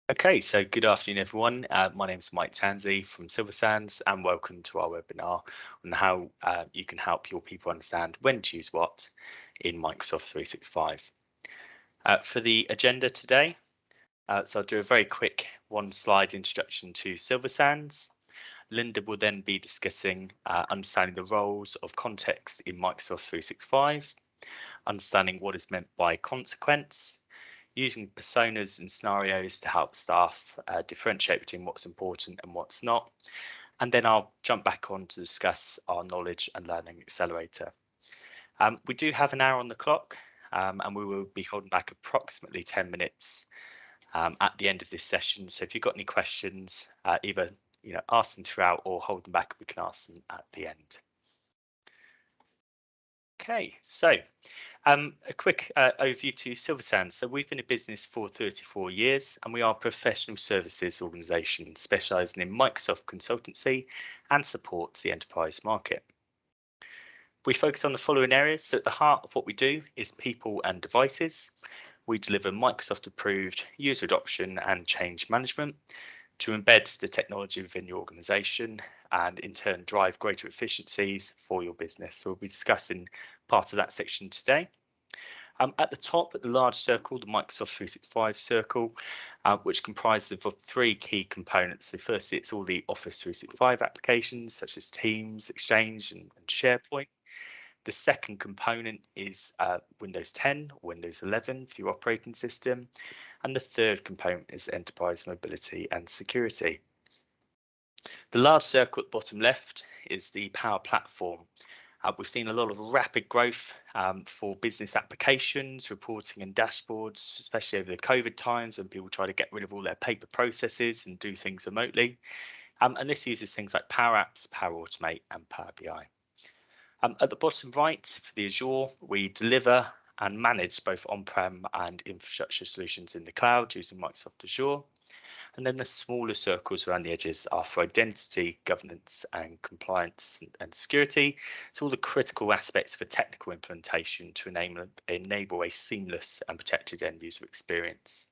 Okay, so good afternoon, everyone. My name is Mike Tansey from Silver Sands, and welcome to our webinar on how you can help your people understand when to use what in Microsoft 365. For the agenda today, so I'll do a very quick one-slide introduction to Silver Sands. Linda will then be discussing understanding the roles of context in Microsoft 365, understanding what is meant by consequence, using personas and scenarios to help staff differentiate between what's important and what's not. And then I'll jump back on to discuss our knowledge and learning accelerator. We do have an hour on the clock, and we will be holding back approximately 10 minutes at the end of this session. So if you've got any questions, either ask them throughout or hold them back, we can ask them at the end. Okay, so a quick overview to Silver Sands. So we've been in business for 34 years, and we are a professional services organisation specialising in Microsoft consultancy and support to the enterprise market. We focus on the following areas. So at the heart of what we do is people and devices. We deliver Microsoft approved user adoption and change management to embed the technology within your organisation and in turn drive greater efficiencies for your business. So we'll be discussing part of that section today. At the top, at the large circle, the Microsoft 365 circle, which comprises of three key components. So firstly, it's all the Office 365 applications such as Teams, Exchange and SharePoint. The second component is Windows 10, Windows 11 for your operating system. And the third component is enterprise mobility and security. The large circle at the bottom left is the Power Platform. We've seen a lot of rapid growth for business applications, reporting and dashboards, especially over the COVID times when people try to get rid of all their paper processes and do things remotely. And this uses things like Power Apps, Power Automate and Power BI. At the bottom right, for the Azure, we deliver and manage both on-prem and infrastructure solutions in the cloud using Microsoft Azure. And then the smaller circles around the edges are for identity, governance and compliance and security. So all the critical aspects for technical implementation to enable a seamless and protected end user experience.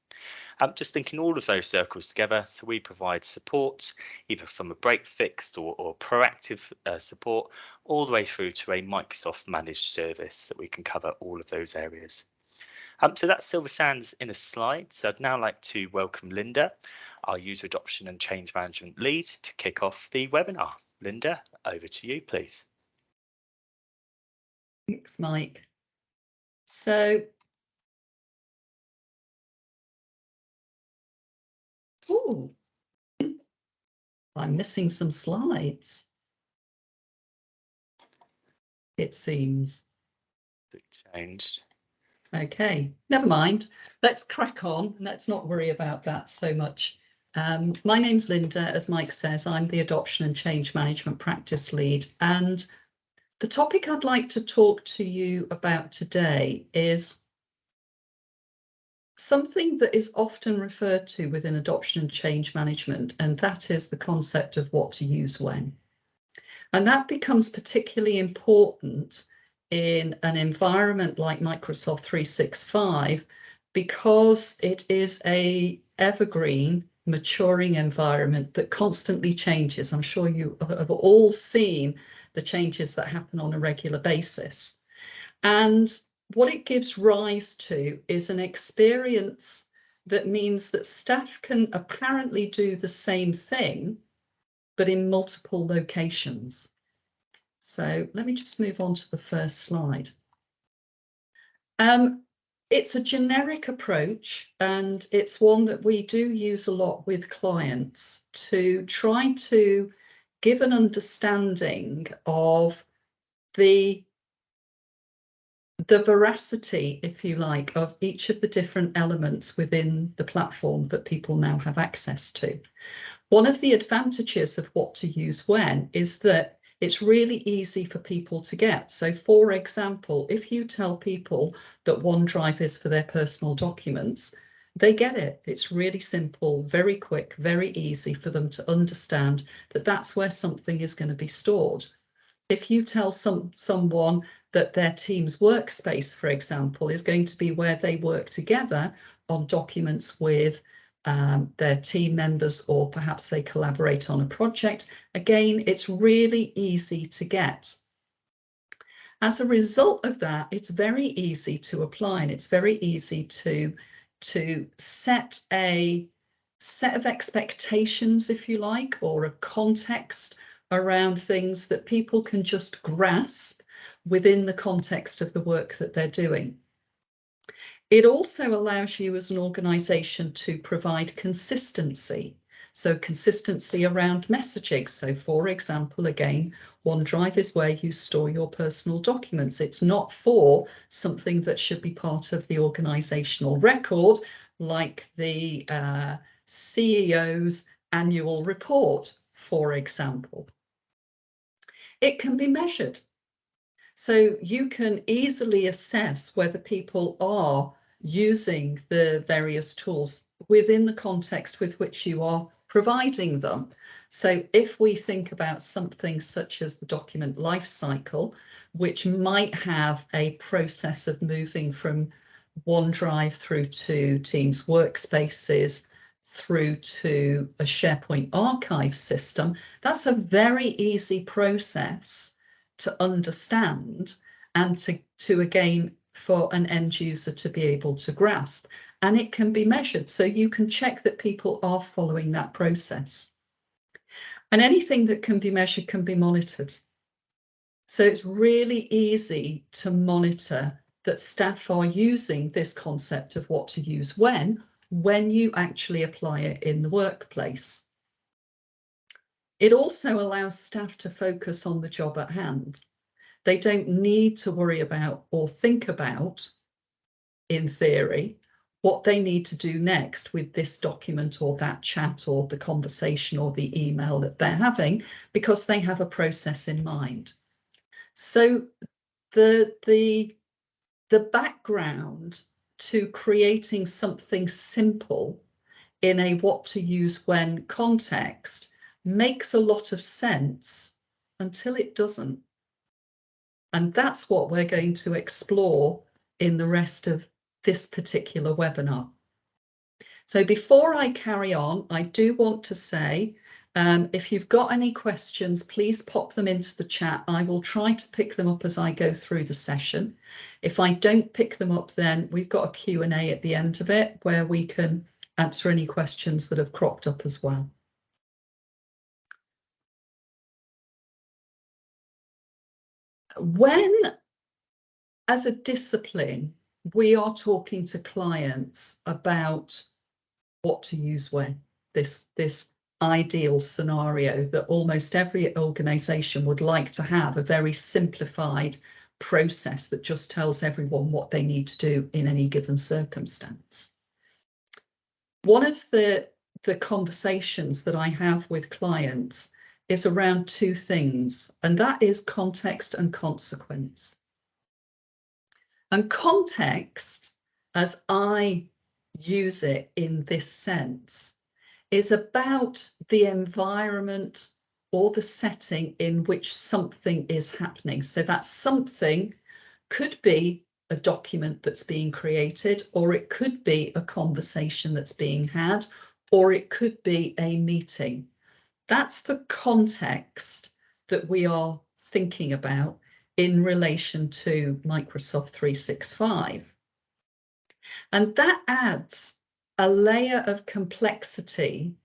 Just thinking all of those circles together, so we provide support either from a break fix or proactive support all the way through to a Microsoft managed service that we can cover all of those areas. So that's Silver Sands in a slide. So I'd now like to welcome Linda, our user adoption and change management lead, to kick off the webinar. Linda, over to you, please. Thanks, Mike. So, I'm missing some slides, it seems. It changed. Okay, never mind. Let's crack on. Let's not worry about that so much. My name's Linda. As Mike says, I'm the Adoption and Change Management Practice Lead. And the topic I'd like to talk to you about today is something that is often referred to within adoption and change management, and that is the concept of what to use when. And that becomes particularly important in an environment like Microsoft 365 because it is an evergreen, maturing environment that constantly changes. I'm sure you have all seen the changes that happen on a regular basis. And what it gives rise to is an experience that means that staff can apparently do the same thing, but in multiple locations. So let me just move on to the first slide. It's a generic approach, and it's one that we do use a lot with clients to try to give an understanding of the veracity, if you like, of each of the different elements within the platform that people now have access to. One of the advantages of what to use when is that it's really easy for people to get. So, for example, if you tell people that OneDrive is for their personal documents, they get it. It's really simple, very quick, very easy for them to understand that that's where something is going to be stored. If you tell someone that their team's workspace, for example, is going to be where they work together on documents with their team members, or perhaps they collaborate on a project. Again, it's really easy to get. As a result of that, it's very easy to apply, and it's very easy to set a set of expectations, if you like, or a context around things that people can just grasp within the context of the work that they're doing. It also allows you as an organisation to provide consistency. So consistency around messaging. So for example, again, OneDrive is where you store your personal documents. It's not for something that should be part of the organisational record, like the CEO's annual report, for example. It can be measured. So you can easily assess whether people are using the various tools within the context with which you are providing them. So if we think about something such as the document lifecycle, which might have a process of moving from OneDrive through to Teams workspaces, through to a SharePoint archive system, that's a very easy process to understand and to again, for an end user to be able to grasp. And it can be measured, so you can check that people are following that process. And anything that can be measured can be monitored. So it's really easy to monitor that staff are using this concept of what to use when you actually apply it in the workplace. It also allows staff to focus on the job at hand. They don't need to worry about or think about, in theory, what they need to do next with this document or that chat or the conversation or the email that they're having, because they have a process in mind. So the background to creating something simple in a what to use when context makes a lot of sense until it doesn't. And that's what we're going to explore in the rest of this particular webinar. So before I carry on, I do want to say, if you've got any questions, please pop them into the chat. I will try to pick them up as I go through the session. If I don't pick them up, then we've got a Q&A at the end of it where we can answer any questions that have cropped up as well. When, as a discipline, we are talking to clients about what to use when, this ideal scenario that almost every organisation would like to have, a very simplified process that just tells everyone what they need to do in any given circumstance. One of the conversations that I have with clients is around two things, and that is context and consequence. And context, as I use it in this sense, is about the environment or the setting in which something is happening. So that something could be a document that's being created, or it could be a conversation that's being had, or it could be a meeting. That's the context that we are thinking about in relation to Microsoft 365. And that adds a layer of complexity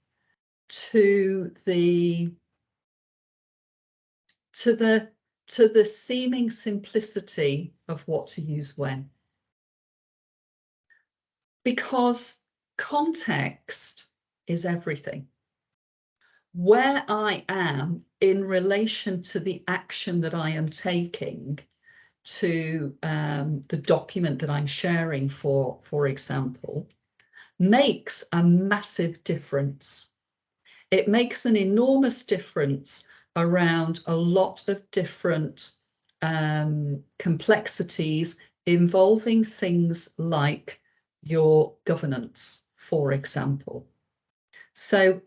to the seeming simplicity of what to use when. Because context is everything. Where I am in relation to the action that I am taking to the document that I'm sharing, for example, makes a massive difference. It makes an enormous difference around a lot of different complexities involving things like your governance, for example. So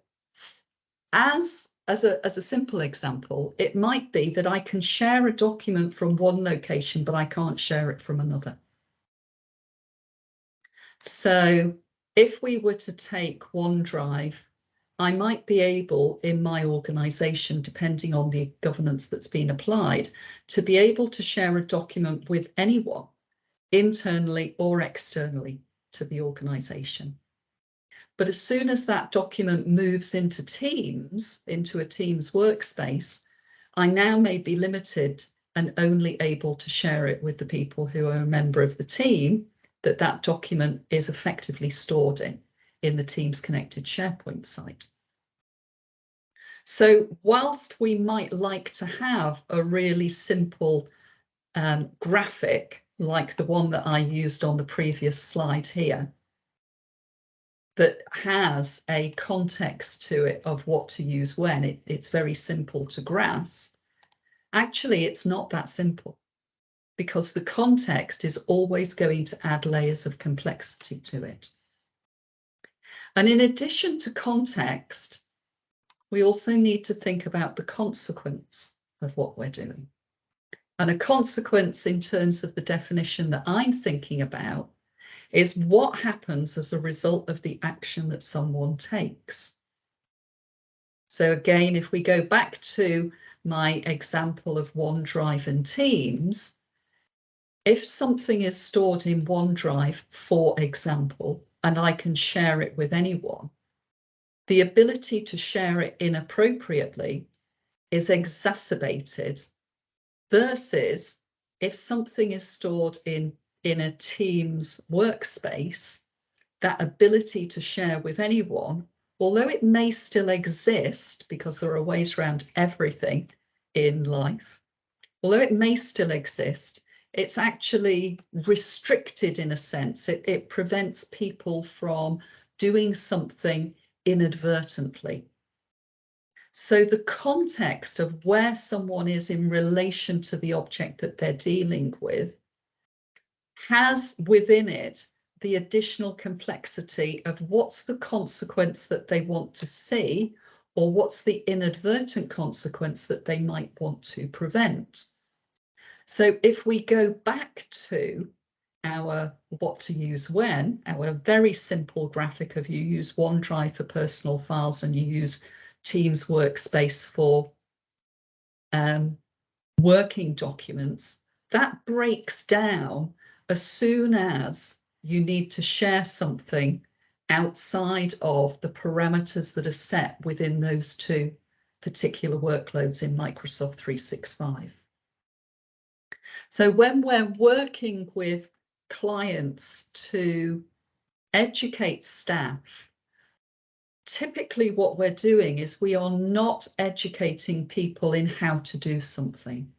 as a simple example, it might be that I can share a document from one location, but I can't share it from another. So If we were to take OneDrive, I might be able in my organisation, depending on the governance that's been applied, to be able to share a document with anyone, internally or externally to the organisation. But as soon as that document moves into Teams, into a Teams workspace, I now may be limited and only able to share it with the people who are a member of the team that that document is effectively stored in the Teams connected SharePoint site. So whilst we might like to have a really simple graphic like the one that I used on the previous slide here, that has a context to it of what to use when, it's very simple to grasp. Actually, it's not that simple, because the context is always going to add layers of complexity to it. And in addition to context, we also need to think about the consequence of what we're doing. And a consequence in terms of the definition that I'm thinking about is what happens as a result of the action that someone takes. So again, if we go back to my example of OneDrive and Teams, if something is stored in OneDrive, for example, and I can share it with anyone, the ability to share it inappropriately is exacerbated versus if something is stored in a Teams workspace, that ability to share with anyone, although it may still exist because there are ways around everything in life, although it may still exist, it's actually restricted in a sense. It prevents people from doing something inadvertently. So the context of where someone is in relation to the object that they're dealing with has within it the additional complexity of what's the consequence that they want to see, or what's the inadvertent consequence that they might want to prevent. So if we go back to our what to use when, our very simple graphic of you use OneDrive for personal files and you use Teams Workspace for working documents, that breaks down as soon as you need to share something outside of the parameters that are set within those two particular workloads in Microsoft 365. So when we're working with clients to educate staff, typically what we're doing is we are not educating people in how to do something,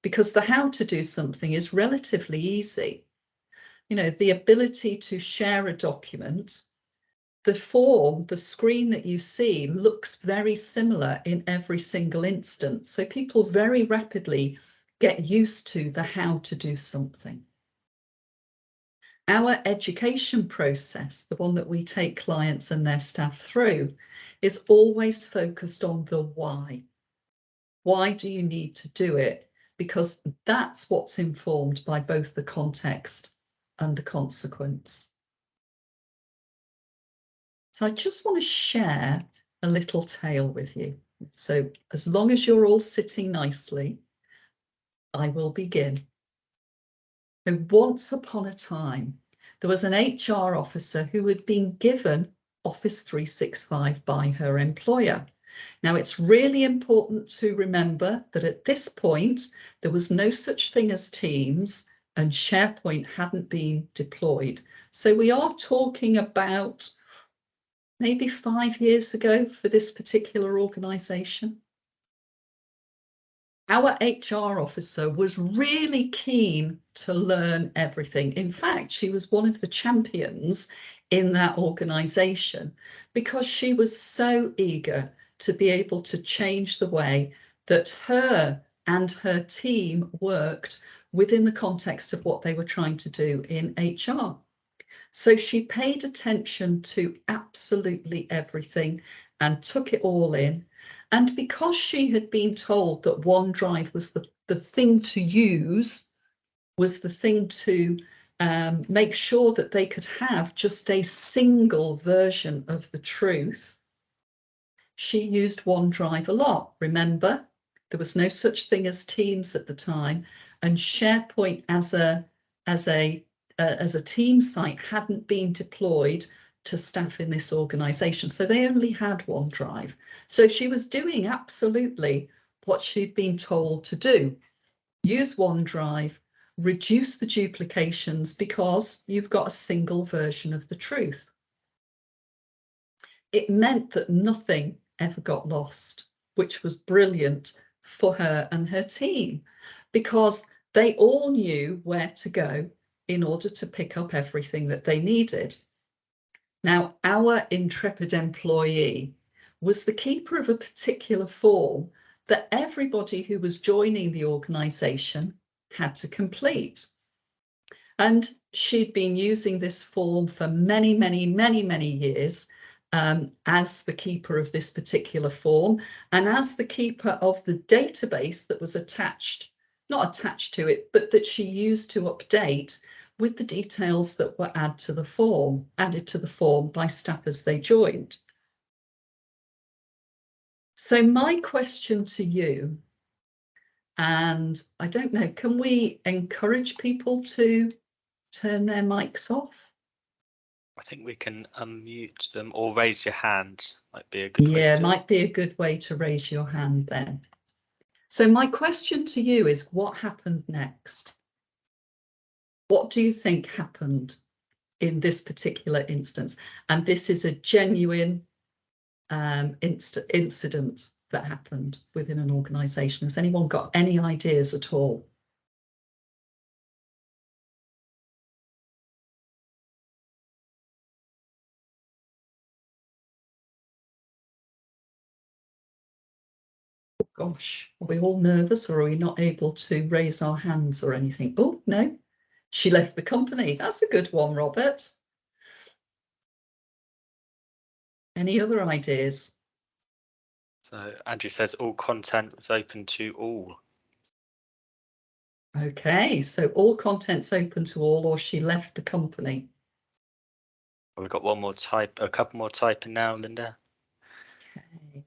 because the how to do something is relatively easy. You know, the ability to share a document, the form, the screen that you see looks very similar in every single instance. So people very rapidly get used to the how to do something. Our education process, the one that we take clients and their staff through, is always focused on the why. Why do you need to do it? Because that's what's informed by both the context and the consequence. So I just want to share a little tale with you. So as long as you're all sitting nicely, I will begin. And once upon a time, there was an HR officer who had been given Office 365 by her employer. Now, it's really important to remember that at this point, there was no such thing as Teams and SharePoint hadn't been deployed. So we are talking about maybe 5 years ago for this particular organisation. Our HR officer was really keen to learn everything. In fact, she was one of the champions in that organisation because she was so eager to be able to change the way that her and her team worked within the context of what they were trying to do in HR. So she paid attention to absolutely everything and took it all in. And because she had been told that OneDrive was the thing to use, was the thing to make sure that they could have just a single version of the truth, she used OneDrive a lot. Remember, there was no such thing as Teams at the time, and SharePoint as a team site hadn't been deployed to staff in this organization. So they only had OneDrive. So she was doing absolutely what she'd been told to do. Use OneDrive, reduce the duplications because you've got a single version of the truth. It meant that nothing ever got lost, which was brilliant for her and her team, because they all knew where to go in order to pick up everything that they needed. Now, our intrepid employee was the keeper of a particular form that everybody who was joining the organisation had to complete. And she'd been using this form for many, many, many, many years as the keeper of this particular form and as the keeper of the database that was attached, not attached to it, but that she used to update with the details that were added to the form by staff as they joined. So my question to you, and I don't know, can we encourage people to turn their mics off? I think we can unmute them or raise your hand. Might be a good way. Yeah, might be a good way to raise your hand then. So my question to you is, what happened next? What do you think happened in this particular instance? And this is a genuine incident that happened within an organisation. Has anyone got any ideas at all? Oh gosh, are we all nervous, or are we not able to raise our hands or anything? Oh no, she left the company. That's a good one, Robert. Any other ideas? So Andrew says all content is open to all. Okay, so all content's open to all, or she left the company. Well, we've got one more type, a couple more typing now, Linda. Okay.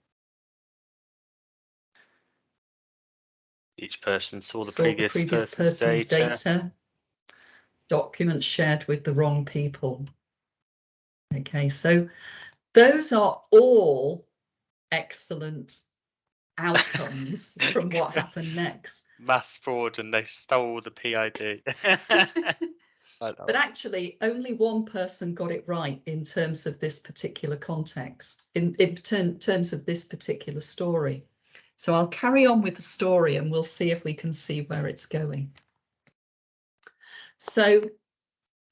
Each person saw the previous person's data. Documents shared with the wrong people. Okay, so those are all excellent outcomes from what happened next. Mass fraud, and they stole the PID. But actually, only one person got it right in terms of this particular context, in terms of this particular story. So I'll carry on with the story and we'll see if we can see where it's going. So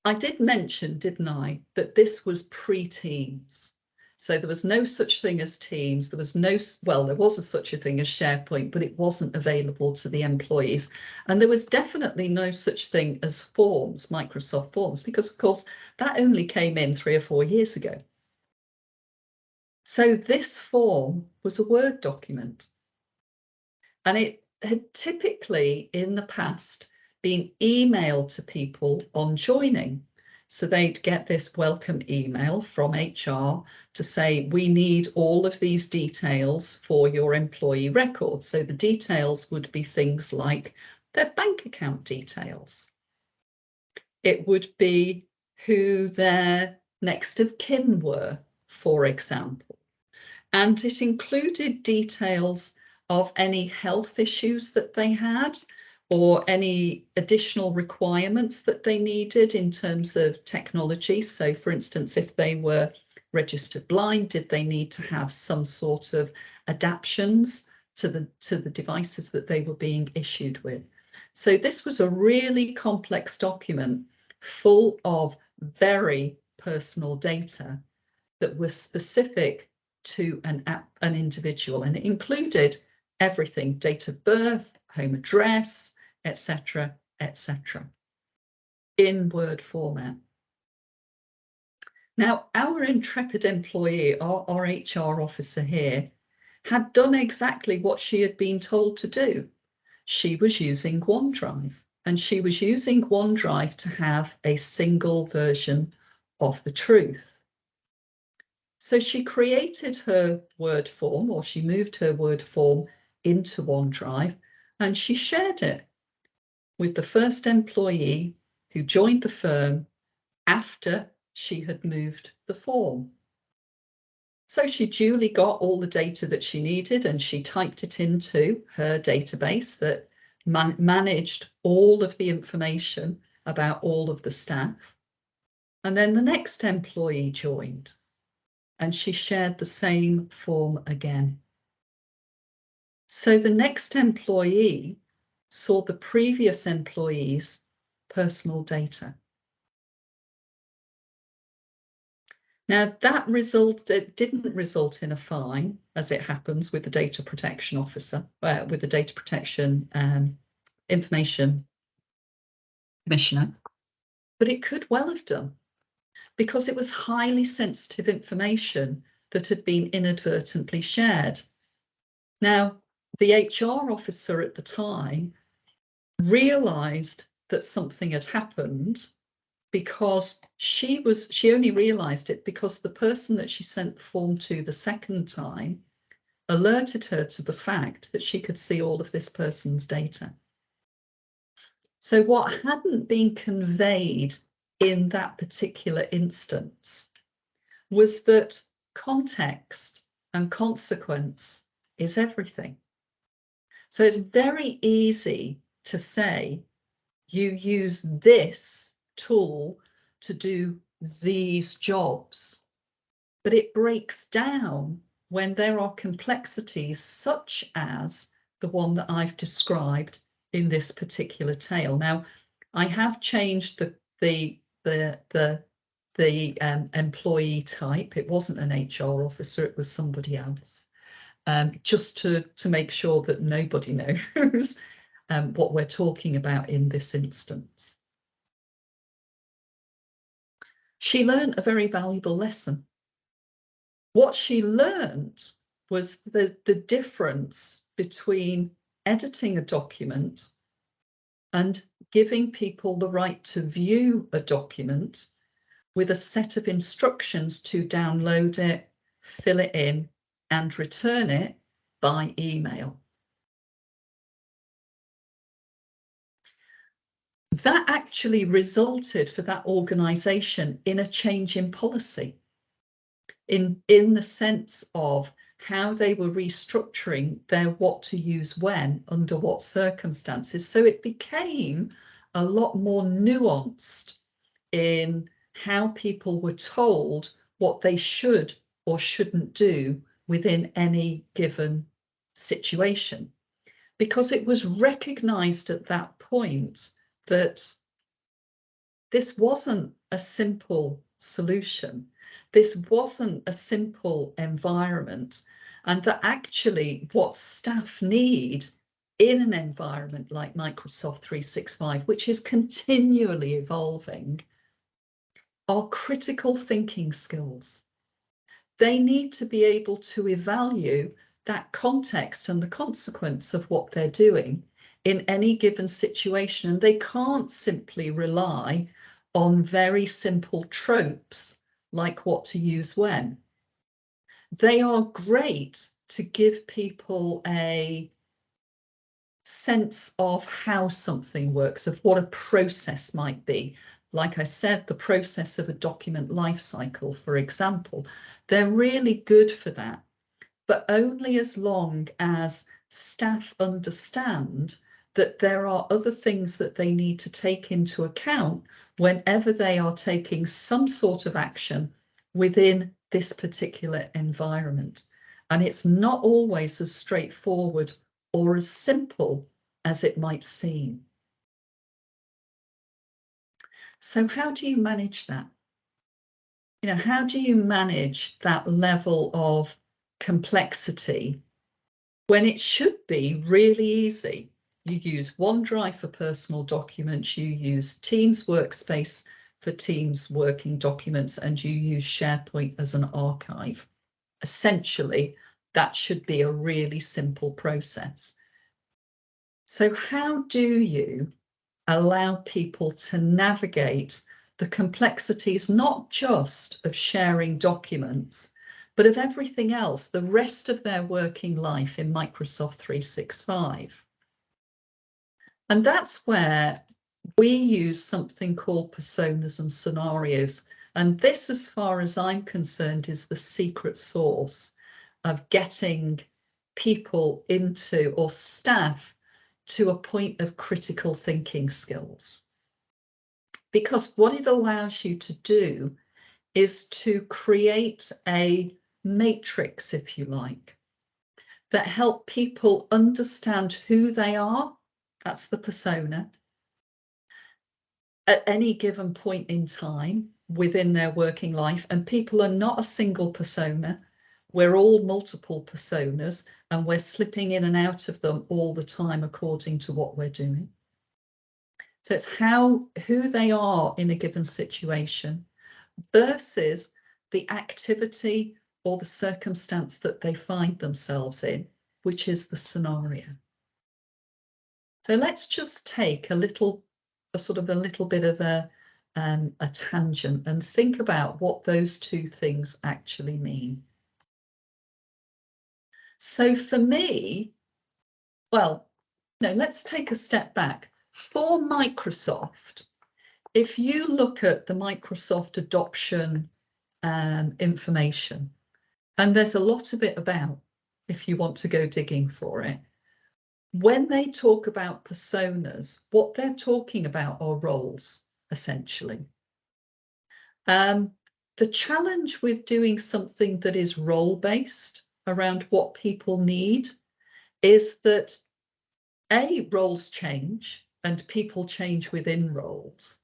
I did mention, didn't I, that this was pre-Teams. So there was no such thing as Teams. There was no, well, there was such a thing as SharePoint, but it wasn't available to the employees. And there was definitely no such thing as Forms, Microsoft Forms, because of course that only came in 3 or 4 years ago. So this form was a Word document. And it had typically in the past been emailed to people on joining. So they'd get this welcome email from HR to say, we need all of these details for your employee record. So the details would be things like their bank account details. It would be who their next of kin were, for example. And it included details of any health issues that they had, or any additional requirements that they needed in terms of technology. So for instance, if they were registered blind, did they need to have some sort of adaptations to the devices that they were being issued with? So this was a really complex document full of very personal data that was specific to an individual, and it included everything: date of birth, home address, etc., etc., in Word format. Now, our intrepid employee, our HR officer here, had done exactly what she had been told to do. She was using OneDrive, and she was using OneDrive to have a single version of the truth. So she created her Word form, or she moved her Word form into OneDrive, and she shared it with the first employee who joined the firm after she had moved the form. So she duly got all the data that she needed, and she typed it into her database that managed all of the information about all of the staff. And then the next employee joined, and she shared the same form again. So the next employee saw the previous employee's personal data. Now that it didn't result in a fine, as it happens with the data protection officer, with the data protection information commissioner, but it could well have done, because it was highly sensitive information that had been inadvertently shared. Now, the HR officer at the time realised that something had happened, because she only realised it because the person that she sent the form to the second time alerted her to the fact that she could see all of this person's data. So what hadn't been conveyed in that particular instance was that context and consequence is everything. So it's very easy to say you use this tool to do these jobs, but it breaks down when there are complexities such as the one that I've described in this particular tale. Now, I have changed the employee type. It wasn't an HR officer, it was somebody else, just to make sure that nobody knows what we're talking about in this instance. She learned a very valuable lesson. What she learned was the difference between editing a document and giving people the right to view a document with a set of instructions to download it, fill it in, and return it by email. That actually resulted for that organisation in a change in policy, in the sense of how they were restructuring their what to use when, under what circumstances. So it became a lot more nuanced in how people were told what they should or shouldn't do within any given situation, because it was recognised at that point that this wasn't a simple solution. This wasn't a simple environment, and that actually what staff need in an environment like Microsoft 365, which is continually evolving, are critical thinking skills. They need to be able to evaluate that context and the consequence of what they're doing in any given situation, and they can't simply rely on very simple tropes like what to use when. They are great to give people a sense of how something works, of what a process might be. Like I said, the process of a document lifecycle, for example, they're really good for that, but only as long as staff understand that there are other things that they need to take into account whenever they are taking some sort of action within this particular environment. And it's not always as straightforward or as simple as it might seem. So how do you manage that? You know, how do you manage that level of complexity when it should be really easy? You use OneDrive for personal documents, you use Teams Workspace for Teams working documents, and you use SharePoint as an archive. Essentially, that should be a really simple process. So how do you allow people to navigate the complexities, not just of sharing documents, but of everything else, the rest of their working life in Microsoft 365. And that's where we use something called personas and scenarios. And this, as far as I'm concerned, is the secret sauce of getting people into, or staff, to a point of critical thinking skills. Because what it allows you to do is to create a matrix, if you like, that help people understand who they are. That's the persona. At any given point in time within their working life, and people are not a single persona. We're all multiple personas, and we're slipping in and out of them all the time according to what we're doing. So it's who they are in a given situation versus the activity or the circumstance that they find themselves in, which is the scenario. So let's just take a little bit of a tangent and think about what those two things actually mean. So for me, well, no, let's take a step back. For Microsoft, if you look at the Microsoft adoption information, and there's a lot of it about, if you want to go digging for it, when they talk about personas, what they're talking about are roles, essentially. The challenge with doing something that is role-based around what people need is that roles change and people change within roles.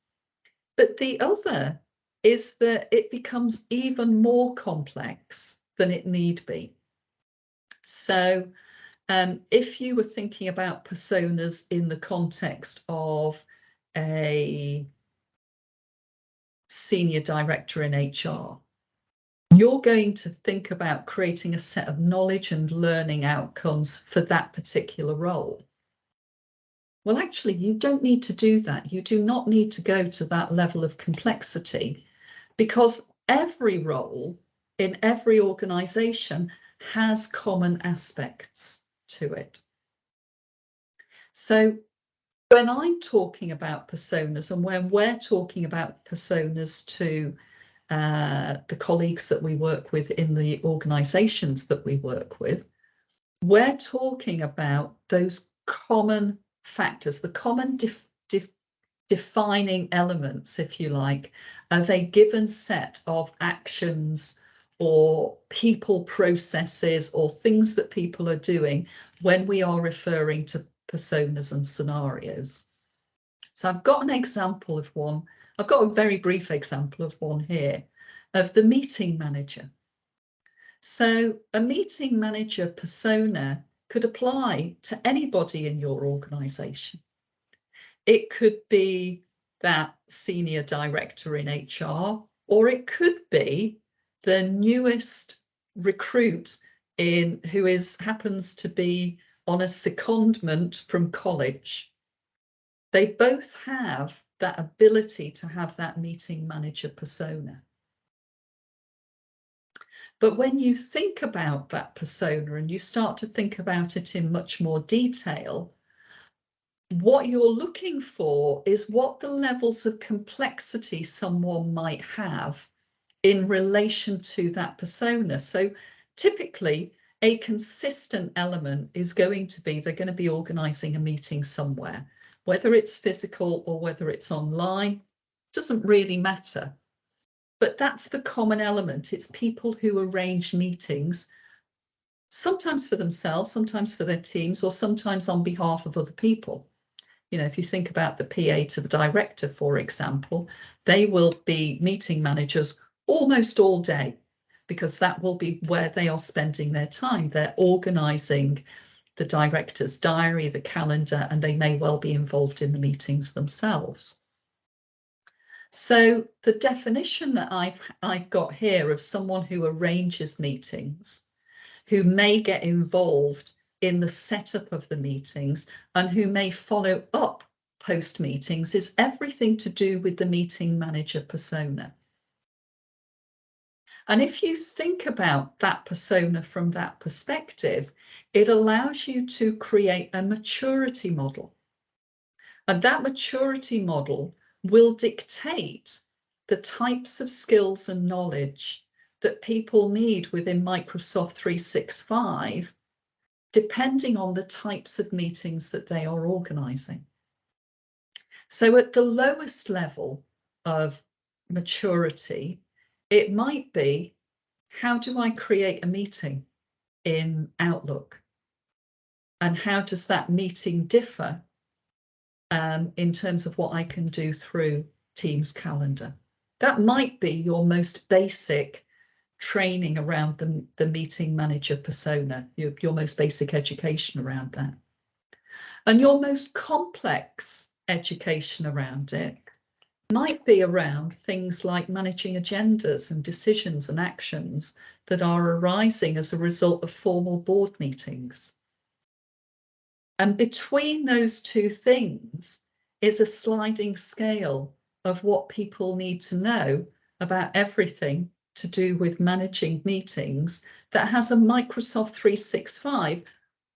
But the other is that it becomes even more complex than it need be. So if you were thinking about personas in the context of a senior director in HR, you're going to think about creating a set of knowledge and learning outcomes for that particular role. Well, actually, you don't need to do that. You do not need to go to that level of complexity, because every role in every organization has common aspects to it. So when I'm talking about personas, and when we're talking about personas to the colleagues that we work with in the organizations that we work with, we're talking about those common factors, the common defining elements, if you like, of a given set of actions or people processes or things that people are doing when we are referring to personas and scenarios. So I've got an example of one. I've got a very brief example of one here, of the meeting manager. So a meeting manager persona could apply to anybody in your organization. It could be that senior director in HR, or it could be the newest recruit who happens to be on a secondment from college. They both have that ability to have that meeting manager persona. But when you think about that persona and you start to think about it in much more detail, what you're looking for is what the levels of complexity someone might have in relation to that persona. So typically, a consistent element is going to be they're going to be organising a meeting somewhere, whether it's physical or whether it's online, doesn't really matter. But that's the common element. It's people who arrange meetings, sometimes for themselves, sometimes for their teams, or sometimes on behalf of other people. You know, if you think about the PA to the director, for example, they will be meeting managers almost all day, because that will be where they are spending their time. They're organising the director's diary, the calendar, and they may well be involved in the meetings themselves. So the definition that I've got here of someone who arranges meetings, who may get involved in the setup of the meetings, and who may follow up post meetings is everything to do with the meeting manager persona. And if you think about that persona from that perspective, it allows you to create a maturity model. And that maturity model will dictate the types of skills and knowledge that people need within Microsoft 365, depending on the types of meetings that they are organizing. So at the lowest level of maturity, it might be, how do I create a meeting in Outlook? And how does that meeting differ in terms of what I can do through Teams calendar? That might be your most basic training around the meeting manager persona, your most basic education around that. And your most complex education around it might be around things like managing agendas and decisions and actions that are arising as a result of formal board meetings. And between those two things is a sliding scale of what people need to know about everything to do with managing meetings that has a Microsoft 365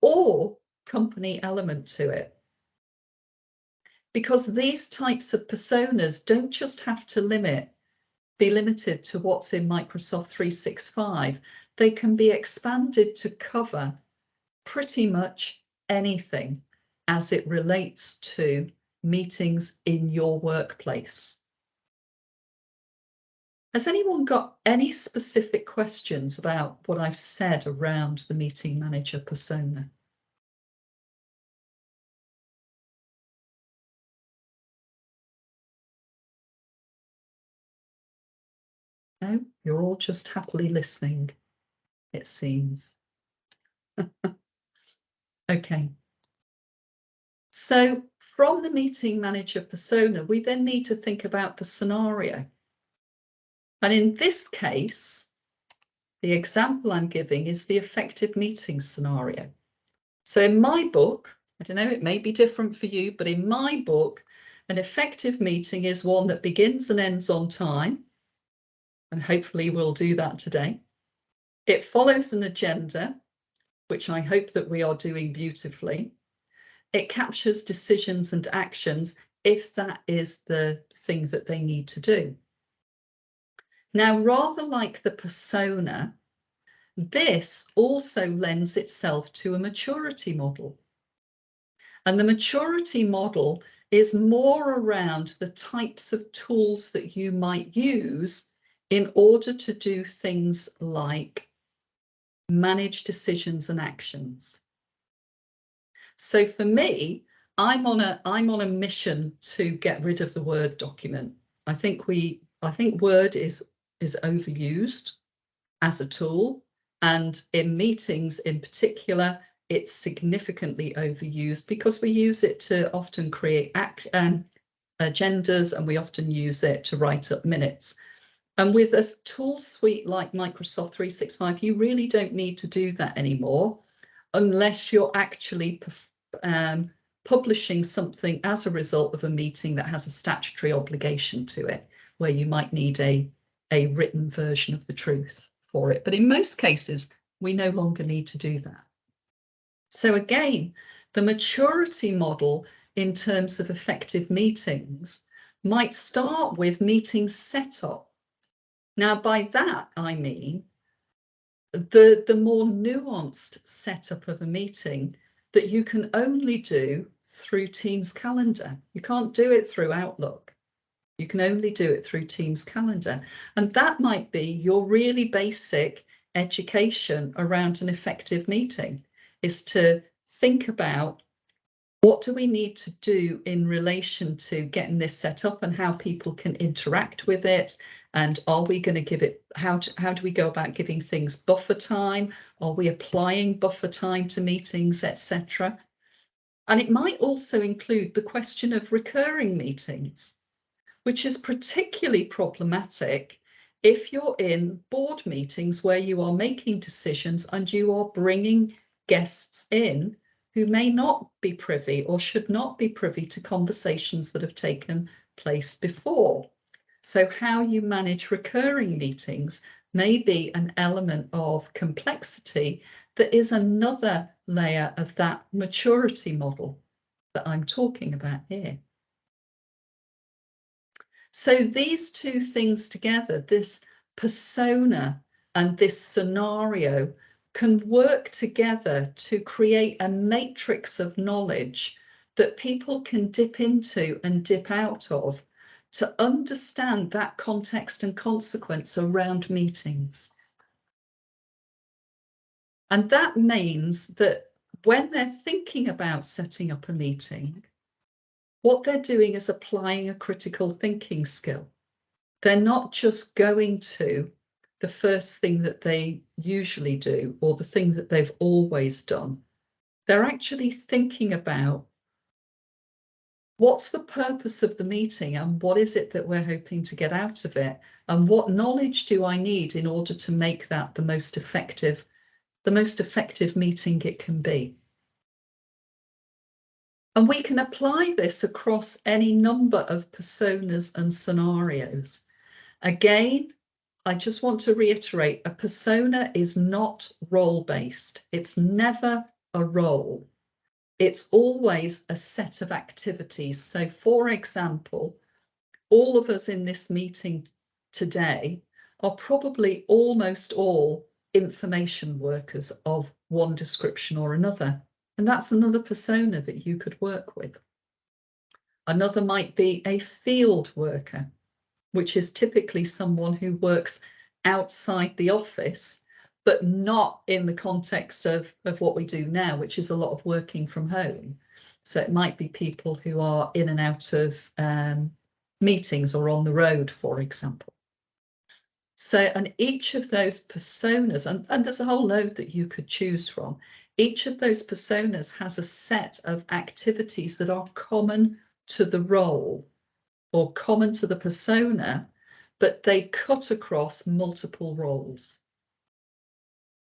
or company element to it. Because these types of personas don't just have to be limited to what's in Microsoft 365. They can be expanded to cover pretty much anything as it relates to meetings in your workplace. Has anyone got any specific questions about what I've said around the meeting manager persona? No, you're all just happily listening, it seems. Okay. So from the meeting manager persona, we then need to think about the scenario. And in this case, the example I'm giving is the effective meeting scenario. So in my book, I don't know, it may be different for you, but in my book, an effective meeting is one that begins and ends on time. And hopefully we'll do that today. It follows an agenda, which I hope that we are doing beautifully. It captures decisions and actions if that is the thing that they need to do. Now, rather like the persona, this also lends itself to a maturity model. And the maturity model is more around the types of tools that you might use in order to do things like manage decisions and actions. So for me, I'm on a mission to get rid of the Word document. I think Word is overused as a tool, and in meetings in particular, it's significantly overused because we use it to often create agendas, and we often use it to write up minutes. And with a tool suite like Microsoft 365, you really don't need to do that anymore unless you're actually publishing something as a result of a meeting that has a statutory obligation to it, where you might need a written version of the truth for it. But in most cases, we no longer need to do that. So again, the maturity model in terms of effective meetings might start with meeting setup. Now, by that, I mean the more nuanced setup of a meeting that you can only do through Teams calendar. You can't do it through Outlook. You can only do it through Teams calendar. And that might be your really basic education around an effective meeting, is to think about what do we need to do in relation to getting this set up and how people can interact with it? And are we going to give it, how do we go about giving things buffer time? Are we applying buffer time to meetings, etc.? And it might also include the question of recurring meetings, which is particularly problematic if you're in board meetings where you are making decisions and you are bringing guests in who may not be privy or should not be privy to conversations that have taken place before. So how you manage recurring meetings may be an element of complexity that is another layer of that maturity model that I'm talking about here. So these two things together, this persona and this scenario, can work together to create a matrix of knowledge that people can dip into and dip out of to understand that context and consequence around meetings. And that means that when they're thinking about setting up a meeting, what they're doing is applying a critical thinking skill. They're not just going to the first thing that they usually do or the thing that they've always done. They're actually thinking about what's the purpose of the meeting and what is it that we're hoping to get out of it, and what knowledge do I need in order to make that the most effective meeting it can be. And we can apply this across any number of personas and scenarios. Again, I just want to reiterate, a persona is not role-based. It's never a role. It's always a set of activities. So for example, all of us in this meeting today are probably almost all information workers of one description or another. And that's another persona that you could work with. Another might be a field worker, which is typically someone who works outside the office, but not in the context of what we do now, which is a lot of working from home. So it might be people who are in and out of meetings or on the road, for example. So, and each of those personas, and there's a whole load that you could choose from, each of those personas has a set of activities that are common to the role or common to the persona, but they cut across multiple roles,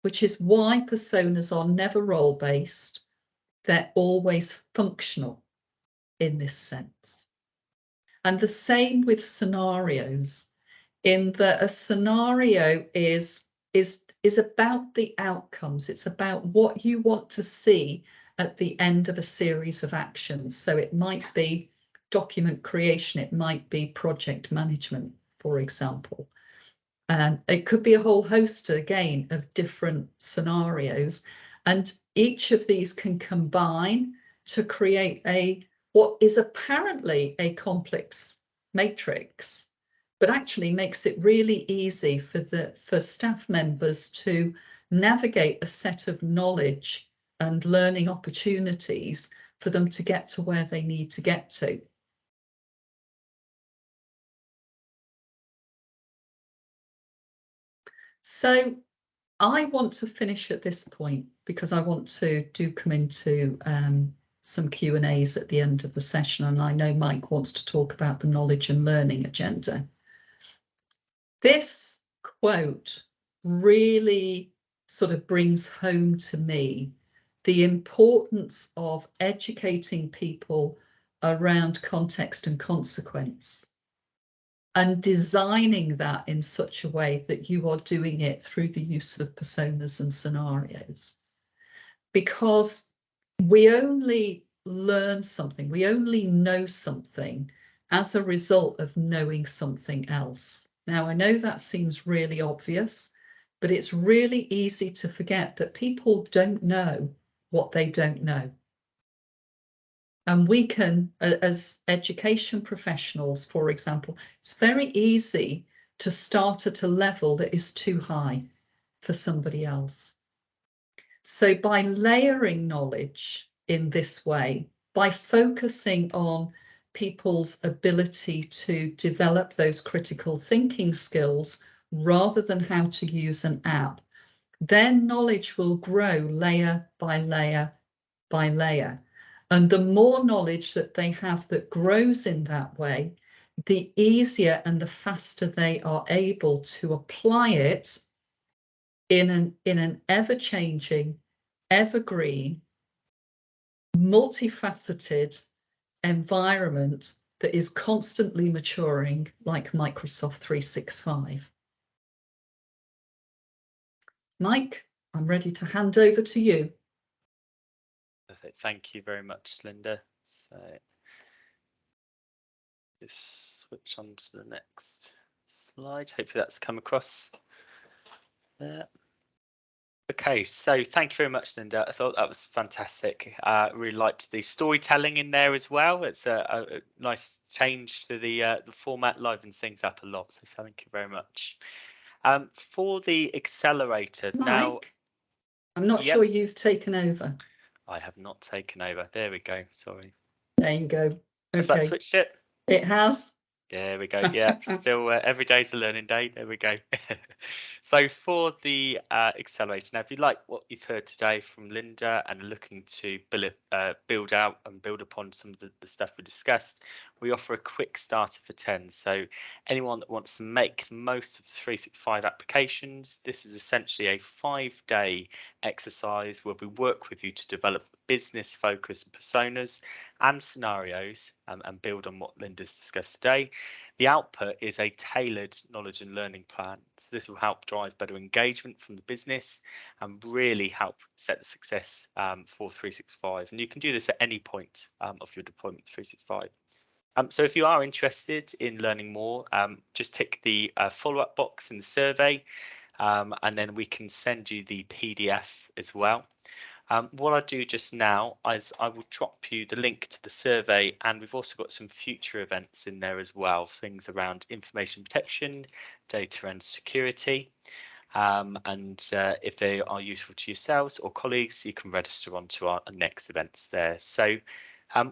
which is why personas are never role-based. They're always functional in this sense. And the same with scenarios, in that a scenario is about the outcomes. It's about what you want to see at the end of a series of actions. So it might be document creation, it might be project management, for example. It could be a whole host, again, of different scenarios. And each of these can combine to create what is apparently a complex matrix, but actually makes it really easy for staff members to navigate a set of knowledge and learning opportunities for them to get to where they need to get to. So I want to finish at this point because I want to come into some Q&As at the end of the session, and I know Mike wants to talk about the knowledge and learning agenda. This quote really sort of brings home to me the importance of educating people around context and consequence, and designing that in such a way that you are doing it through the use of personas and scenarios. Because we only learn something, we only know something as a result of knowing something else. Now, I know that seems really obvious, but it's really easy to forget that people don't know what they don't know. And we can, as education professionals, for example, it's very easy to start at a level that is too high for somebody else. So by layering knowledge in this way, by focusing on people's ability to develop those critical thinking skills rather than how to use an app, their knowledge will grow layer by layer by layer. And the more knowledge that they have that grows in that way, the easier and the faster they are able to apply it in an ever-changing, evergreen, multifaceted environment that is constantly maturing, like Microsoft 365. Mike, I'm ready to hand over to you. Perfect. Thank you very much, Linda. So just switch on to the next slide. Hopefully that's come across there. Okay, so thank you very much, Linda. I thought that was fantastic. Really liked the storytelling in there as well. It's a nice change to the format, livens things up a lot. So thank you very much. For the accelerator now, Mike, I'm not yep, sure you've taken over. I have not taken over. There we go. Sorry. There you go. Has that Okay, switched it? it has. There we go. Yeah, still every day's a learning day. There we go. So for the accelerator, now if you like what you've heard today from Linda and are looking to build out and build upon some of the stuff we discussed, we offer a quick starter for 10. So anyone that wants to make the most of the 365 applications, this is essentially a 5-day exercise where we work with you to develop business focused personas and scenarios and build on what Linda's discussed today. The output is a tailored knowledge and learning plan. This will help drive better engagement from the business and really help set the success for 365. And you can do this at any point of your deployment 365. So if you are interested in learning more, just tick the follow-up box in the survey, and then we can send you the PDF as well. What I'll do just now is I will drop you the link to the survey, and we've also got some future events in there as well, things around information protection, data and security. And if they are useful to yourselves or colleagues, you can register onto our next events there. So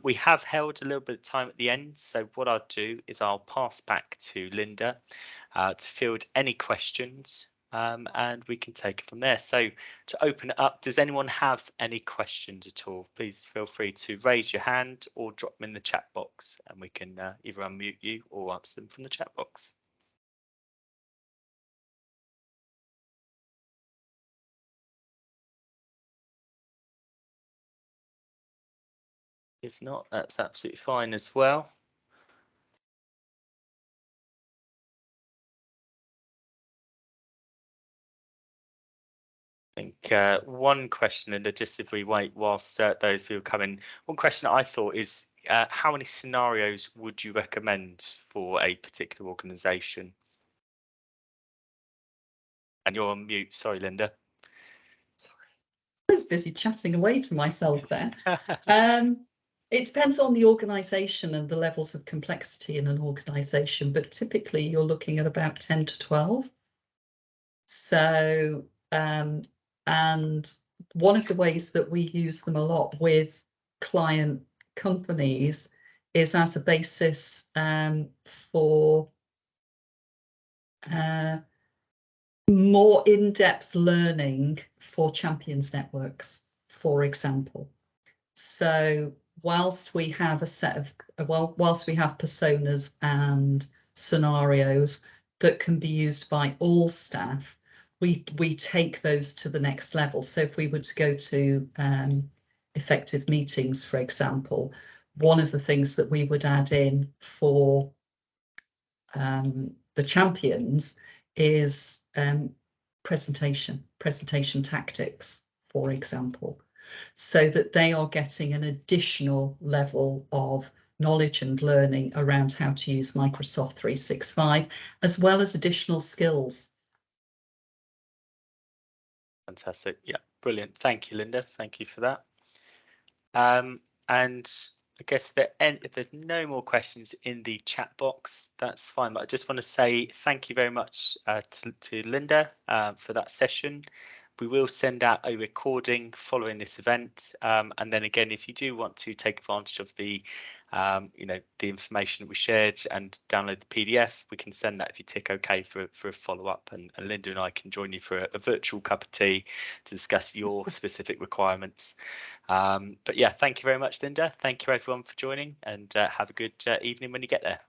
we have held a little bit of time at the end. So what I'll do is I'll pass back to Linda to field any questions. And we can take it from there. So to open it up, does anyone have any questions at all? Please feel free to raise your hand or drop them in the chat box, and we can either unmute you or answer them from the chat box. If not, that's absolutely fine as well. I think one question, and just if we wait whilst those people come in, one question I thought is how many scenarios would you recommend for a particular organisation? And you're on mute. Sorry, Linda. Sorry, I was busy chatting away to myself there. It depends on the organisation and the levels of complexity in an organisation, but typically you're looking at about 10 to 12. So, and one of the ways that we use them a lot with client companies is as a basis for more in-depth learning for champions networks, for example. So whilst we have a set of, whilst we have personas and scenarios that can be used by all staff, we take those to the next level. So if we were to go to effective meetings, for example, one of the things that we would add in for the champions is presentation tactics, for example, so that they are getting an additional level of knowledge and learning around how to use Microsoft 365, as well as additional skills. Fantastic. Yeah, brilliant. Thank you, Linda. Thank you for that. And I guess if there's no more questions in the chat box, that's fine. But I just want to say thank you very much to Linda for that session. We will send out a recording following this event, and then again, if you do want to take advantage of the the information that we shared and download the PDF, we can send that if you tick OK for a follow-up, and Linda and I can join you for a virtual cup of tea to discuss your specific requirements. But yeah, thank you very much, Linda. Thank you everyone for joining, and have a good evening when you get there.